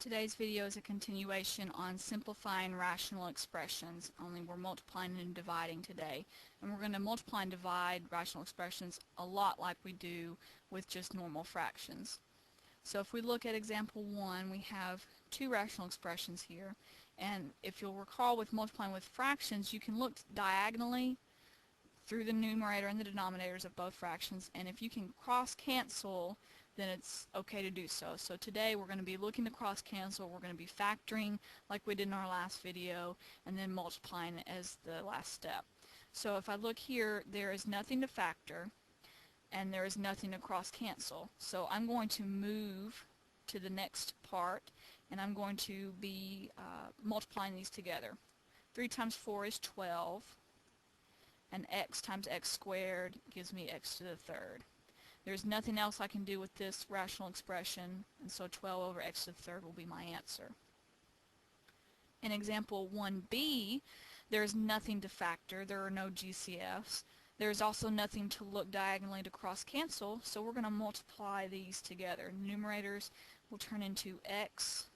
Today's video is a continuation on simplifying rational expressions, only we're multiplying and dividing today. And we're going to multiply and divide rational expressions a lot like we do with just normal fractions. So if we look at example 1, we have two rational expressions here. And if you'll recall, with multiplying with fractions, you can look diagonally through the numerator and the denominators of both fractions, and if you can cross-cancel, then it's okay to do so. So today we're going to be looking to cross-cancel, we're going to be factoring like we did in our last video, and then multiplying as the last step. So if I look here, there is nothing to factor, and there is nothing to cross-cancel. So I'm going to move to the next part, and I'm going to be multiplying these together. 3 times 4 is 12. And x times x squared gives me x to the third. There's nothing else I can do with this rational expression, and so 12 over x to the third will be my answer. In example 1b, there's nothing to factor. There are no GCFs. There's also nothing to look diagonally to cross-cancel, so we're going to multiply these together. Numerators will turn into x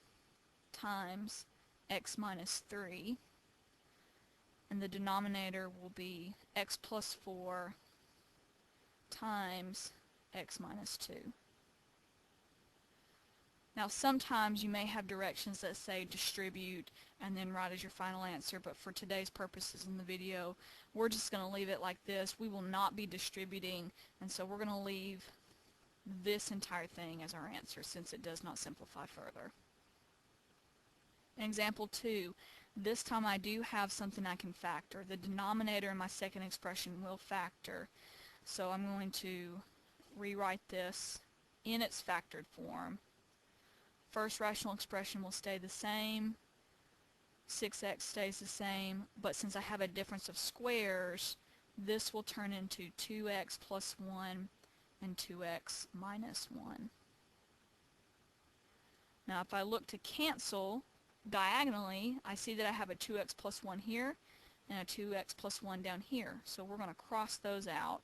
times x minus 3. And the denominator will be x plus 4 times x minus 2. Now sometimes you may have directions that say distribute and then write as your final answer, but for today's purposes in the video, we're just going to leave it like this. We will not be distributing, and so we're going to leave this entire thing as our answer since it does not simplify further. In example 2, this time I do have something I can factor. The denominator in my second expression will factor. So I'm going to rewrite this in its factored form. First rational expression will stay the same. 6x stays the same, but since I have a difference of squares, this will turn into 2x plus 1 and 2x minus 1. Now if I look to cancel diagonally, I see that I have a 2x plus 1 here and a 2x plus 1 down here. So we're going to cross those out,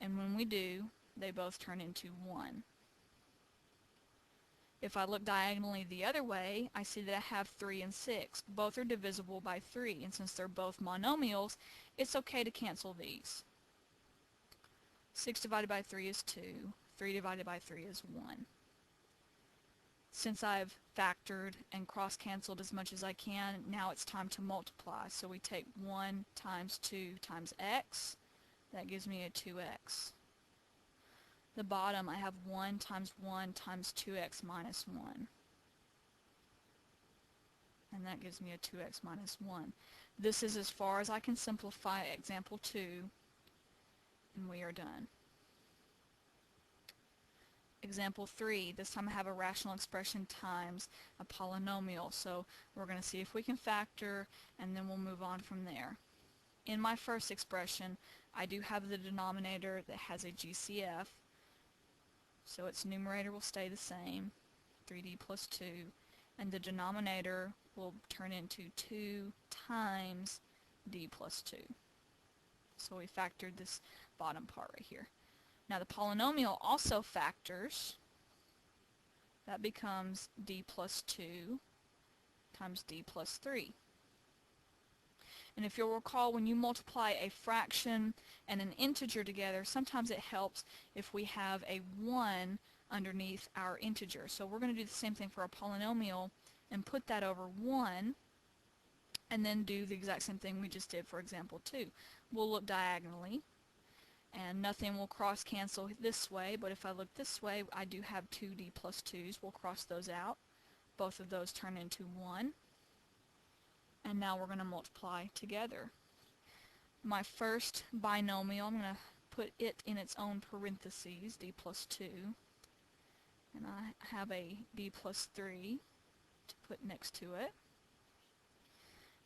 and when we do, they both turn into 1. If I look diagonally the other way, I see that I have 3 and 6. Both are divisible by 3, and since they're both monomials, it's okay to cancel these. 6 divided by 3 is 2. 3 divided by 3 is 1. Since I've factored and cross-canceled as much as I can, now it's time to multiply. So we take 1 times 2 times x. That gives me a 2x. The bottom, I have 1 times 2x minus 1. And that gives me a 2x minus 1. This is as far as I can simplify example 2, and we are done. Example 3, this time I have a rational expression times a polynomial, so we're going to see if we can factor, and then we'll move on from there. In my first expression, I do have the denominator that has a GCF, so its numerator will stay the same, 3d plus 2, and the denominator will turn into 2 times d plus 2. So we factored this bottom part right here. Now the polynomial also factors. That becomes d plus 2 times d plus 3. And if you'll recall, when you multiply a fraction and an integer together, sometimes it helps if we have a 1 underneath our integer. So we're going to do the same thing for a polynomial and put that over 1, and then do the exact same thing we just did for example 2. We'll look diagonally, and nothing will cross-cancel this way, but if I look this way, I do have 2d plus 2's. We'll cross those out. Both of those turn into 1. And now we're going to multiply together. My first binomial, I'm going to put it in its own parentheses, d plus 2. And I have a d plus 3 to put next to it.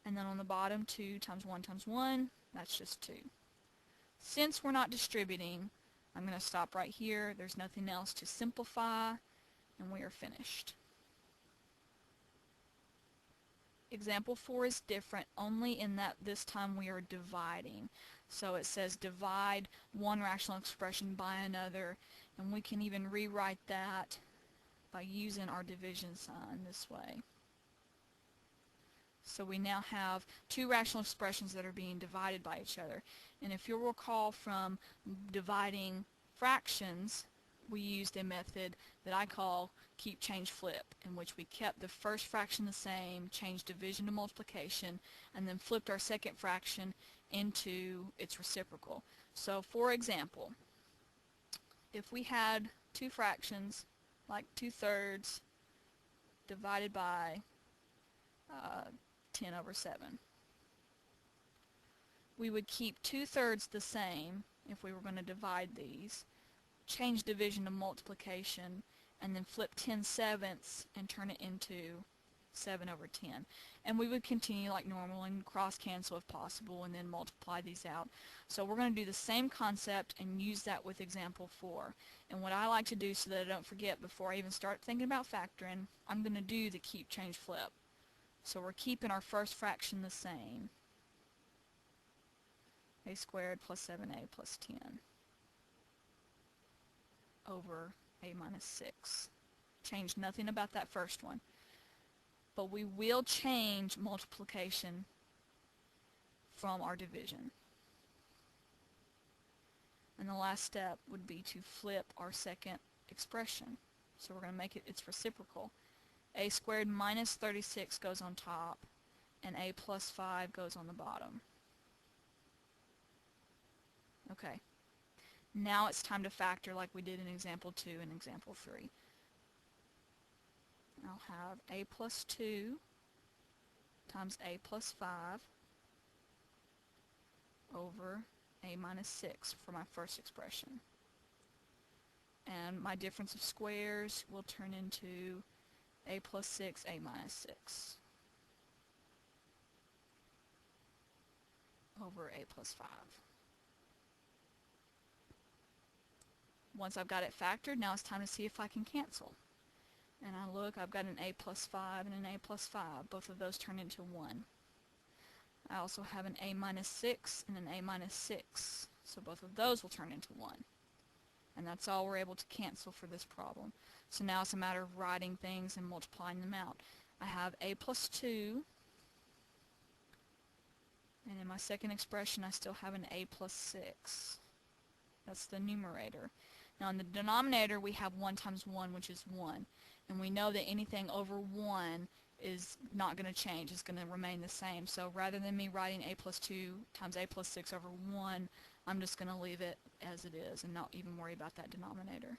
And then on the bottom, 2 times 1, that's just 2. Since we're not distributing, I'm going to stop right here. There's nothing else to simplify, and we are finished. Example 4 is different only in that this time we are dividing. So it says divide one rational expression by another, and we can even rewrite that by using our division sign this way. So we now have two rational expressions that are being divided by each other. And if you'll recall from dividing fractions, we used a method that I call keep, change, flip, in which we kept the first fraction the same, changed division to multiplication, and then flipped our second fraction into its reciprocal. So for example, if we had two fractions like 2/3 divided by 10/7, we would keep 2/3 the same if we were going to divide these, change division to multiplication, and then flip 10/7 and turn it into 7/10. And we would continue like normal and cross cancel if possible and then multiply these out. So we're going to do the same concept and use that with example 4. And what I like to do so that I don't forget before I even start thinking about factoring, I'm going to do the keep, change, flip. So we're keeping our first fraction the same. A squared plus 7a plus 10 over a minus 6. Change nothing about that first one. But we will change multiplication from our division. And the last step would be to flip our second expression. So we're going to make it its reciprocal. A squared minus 36 goes on top, and a plus 5 goes on the bottom. Okay. Now it's time to factor like we did in example 2 and example 3. I'll have a plus 2 times a plus 5 over a minus 6 for my first expression. And my difference of squares will turn into a plus 6, a minus 6 over a plus 5. Once I've got it factored, now it's time to see if I can cancel. And I look, I've got an a plus 5 and an a plus 5. Both of those turn into 1. I also have an a minus 6 and an a minus 6. So both of those will turn into 1. And that's all we're able to cancel for this problem. So now it's a matter of writing things and multiplying them out. I have a plus 2. And in my second expression, I still have an a plus 6. That's the numerator. Now in the denominator, we have 1 times 1, which is 1. And we know that anything over 1 is not going to change. It's going to remain the same. So rather than me writing a plus 2 times a plus 6 over 1, I'm just going to leave it as it is and not even worry about that denominator.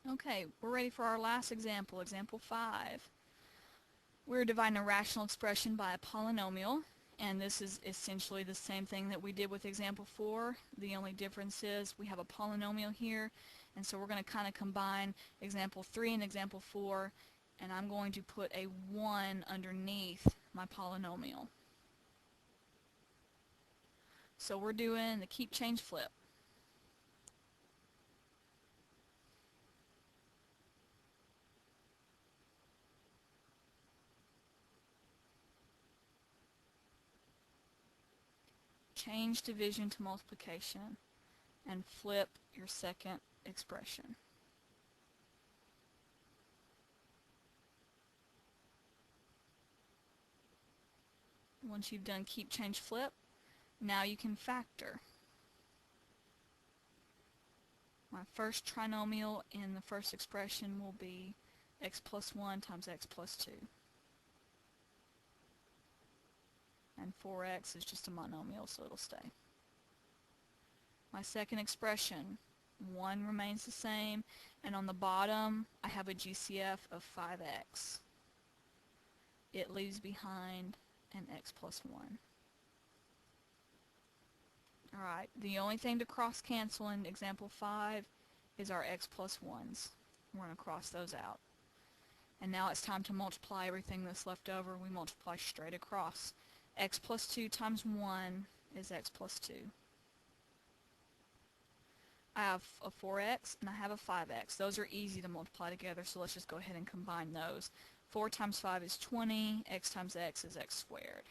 Okay, we're ready for our last example, example 5. We're dividing a rational expression by a polynomial. And this is essentially the same thing that we did with example 4. The only difference is we have a polynomial here, and so we're going to kind of combine example 3 and example 4, and I'm going to put a 1 underneath my polynomial. So we're doing the keep, change, flip. Change division to multiplication and flip your second expression. Once you've done keep, change, flip, now you can factor. My first trinomial in the first expression will be x plus 1 times x plus 2. And 4x is just a monomial, so it'll stay. My second expression, 1 remains the same, and on the bottom I have a GCF of 5x. It leaves behind an x plus 1. Alright, the only thing to cross cancel in example 5 is our x plus 1's. We're going to cross those out. And now it's time to multiply everything that's left over. We multiply straight across. X plus 2 times 1 is x plus 2. I have a 4x and I have a 5x. Those are easy to multiply together, so let's just go ahead and combine those. 4 times 5 is 20, x times x is x squared.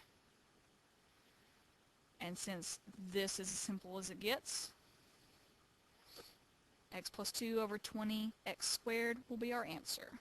And since this is as simple as it gets, x plus 2 over 20x squared will be our answer.